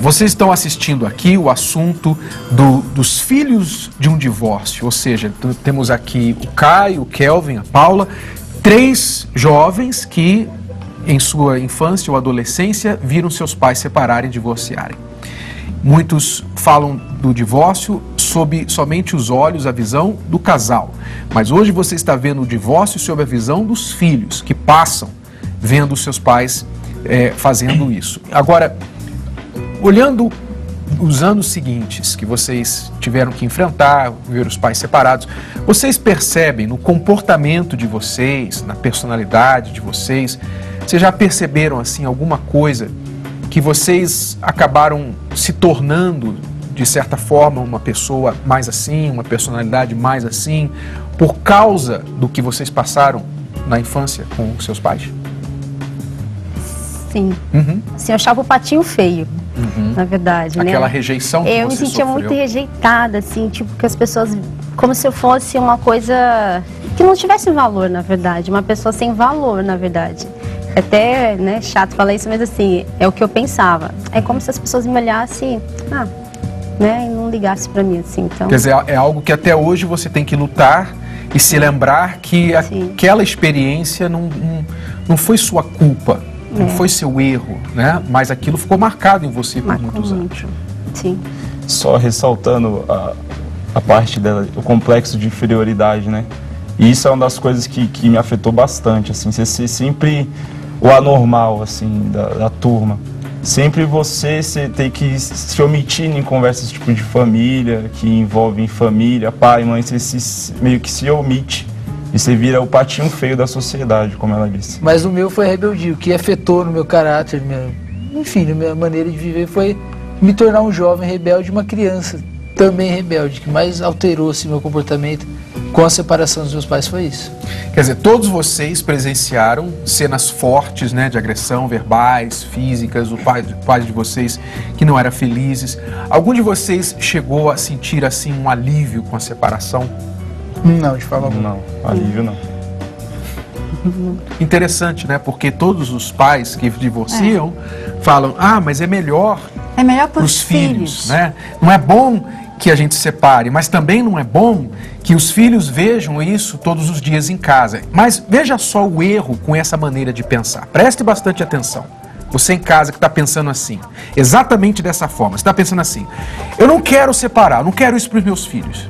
Vocês estão assistindo aqui o assunto dos filhos de um divórcio, ou seja, temos aqui o Caio, o Kelvin, a Paula, 3 jovens que em sua infância ou adolescência viram seus pais separarem e divorciarem. Muitos falam do divórcio sob somente os olhos, a visão do casal, mas hoje você está vendo o divórcio sob a visão dos filhos que passam vendo os seus pais fazendo isso. Agora, olhando os anos seguintes que vocês tiveram que enfrentar, ver os pais separados, vocês percebem no comportamento de vocês, na personalidade de vocês, vocês já perceberam assim alguma coisa que vocês acabaram se tornando, de certa forma, uma pessoa mais assim, uma personalidade mais assim, por causa do que vocês passaram na infância com os seus pais? Sim. Assim, eu achava o patinho feio, na verdade. Aquela né? rejeição que eu você me sentia sofreu. muito rejeitada, assim, tipo, que as pessoas... Como se eu fosse uma coisa que não tivesse valor, na verdade. Uma pessoa sem valor, na verdade. Até, né, chato falar isso, mas assim, é o que eu pensava. É como se as pessoas me olhassem, né, e não ligassem pra mim, assim, então... Quer dizer, é algo que até hoje você tem que lutar e se lembrar que aquela experiência não foi sua culpa, não foi seu erro, né? Mas aquilo ficou marcado em você por muitos anos. Sim. Só ressaltando a parte dela, o complexo de inferioridade, né? E isso é uma das coisas que me afetou bastante, assim, você ser sempre o anormal, assim, da turma. Sempre você tem que se omitir em conversas tipo de família, que envolvem família, pai, mãe, você meio que se omite. E você vira o patinho feio da sociedade, como ela disse. Mas o meu foi a rebeldia. O que afetou no meu caráter, enfim, na minha maneira de viver, foi me tornar um jovem rebelde, uma criança também rebelde. O que mais alterou assim, meu comportamento com a separação dos meus pais foi isso. Quer dizer, todos vocês presenciaram cenas fortes, né, de agressão, verbais, físicas, o pai de vocês que não era felizes. Algum de vocês chegou a sentir assim um alívio com a separação? Não, de forma alguma. Não, alívio não. Interessante, né? Porque todos os pais que divorciam falam, mas é melhor para os filhos, né? Não é bom que a gente separe, mas também não é bom que os filhos vejam isso todos os dias em casa. Mas veja só o erro com essa maneira de pensar. Preste bastante atenção. Você em casa que está pensando assim, exatamente dessa forma. Você está pensando assim, eu não quero separar, eu não quero isso para os meus filhos.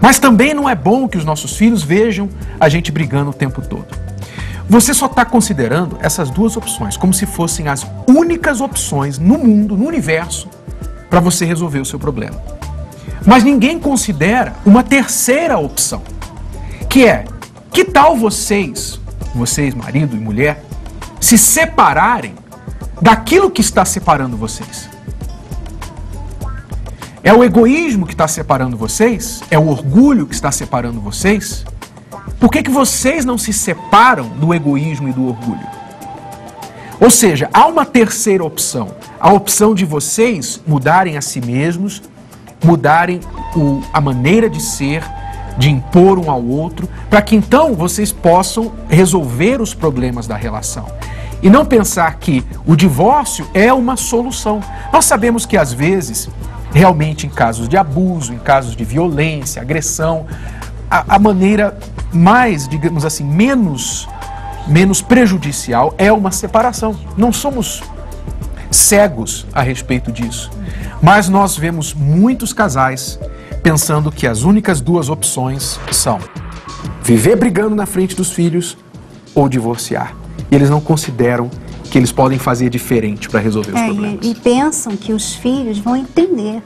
Mas também não é bom que os nossos filhos vejam a gente brigando o tempo todo. Você só está considerando essas duas opções como se fossem as únicas opções no mundo, no universo, para você resolver o seu problema. Mas ninguém considera uma terceira opção, que é, que tal vocês, marido e mulher, se separarem daquilo que está separando vocês? É o egoísmo que está separando vocês? É o orgulho que está separando vocês? Por que vocês não se separam do egoísmo e do orgulho? Ou seja, há uma terceira opção. A opção de vocês mudarem a si mesmos, mudarem a maneira de ser, de impor um ao outro, para que então vocês possam resolver os problemas da relação. E não pensar que o divórcio é uma solução. Nós sabemos que às vezes, realmente em casos de abuso, em casos de violência, agressão, a maneira mais, digamos assim, menos prejudicial é uma separação. Não somos cegos a respeito disso. Mas nós vemos muitos casais pensando que as únicas duas opções são viver brigando na frente dos filhos ou divorciar. E eles não consideram que eles podem fazer diferente para resolver os problemas. E pensam que os filhos vão entender,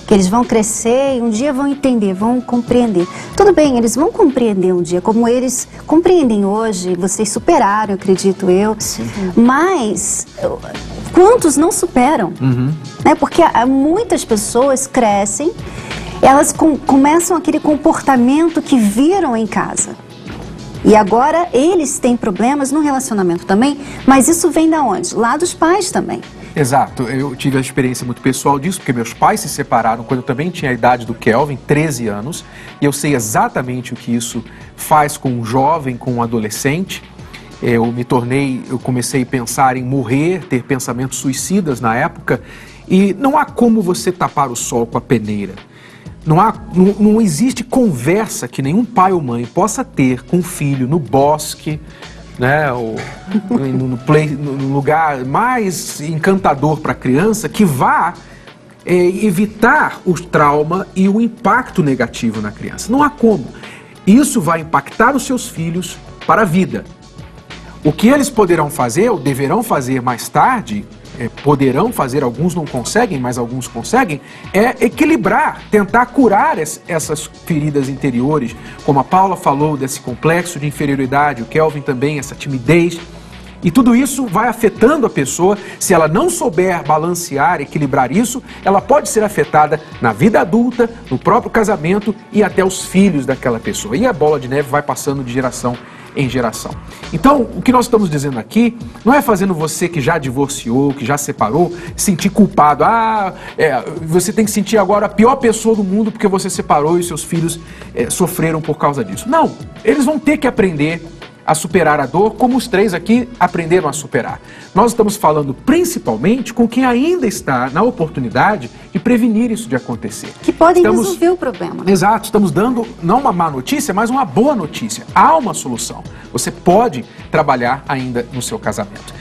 que eles vão crescer e um dia vão entender, vão compreender. Tudo bem, eles vão compreender um dia, como eles compreendem hoje, vocês superaram, acredito eu. Sim. Mas quantos não superam? Né? Porque muitas pessoas crescem, elas começam aquele comportamento que viram em casa. E agora eles têm problemas no relacionamento também, mas isso vem da onde? Lá dos pais também. Exato, eu tive a experiência muito pessoal disso, porque meus pais se separaram quando eu também tinha a idade do Kelvin, 13 anos, e eu sei exatamente o que isso faz com um jovem, com um adolescente. Eu comecei a pensar em morrer, ter pensamentos suicidas na época, E não há como você tapar o sol com a peneira. Não existe conversa que nenhum pai ou mãe possa ter com o filho no bosque, né, ou no lugar mais encantador para a criança, que vá evitar o trauma e o impacto negativo na criança. Não há como. Isso vai impactar os seus filhos para a vida. O que eles poderão fazer, ou deverão fazer mais tarde, poderão fazer, alguns não conseguem, mas alguns conseguem, é equilibrar, tentar curar essas feridas interiores, como a Paula falou, desse complexo de inferioridade, o Kelvin também, essa timidez. E tudo isso vai afetando a pessoa. Se ela não souber balancear, equilibrar isso, ela pode ser afetada na vida adulta, no próprio casamento e até os filhos daquela pessoa. E a bola de neve vai passando de geração em geração. Então, o que nós estamos dizendo aqui não é fazendo você que já divorciou, que já separou, sentir culpado. Você tem que sentir agora a pior pessoa do mundo porque você separou e seus filhos sofreram por causa disso. Não, eles vão ter que aprender a superar a dor, como os três aqui aprenderam a superar. Nós estamos falando principalmente com quem ainda está na oportunidade de prevenir isso de acontecer. Que podem resolver o problema. Né? Exato, estamos dando não uma má notícia, mas uma boa notícia. Há uma solução. Você pode trabalhar ainda no seu casamento.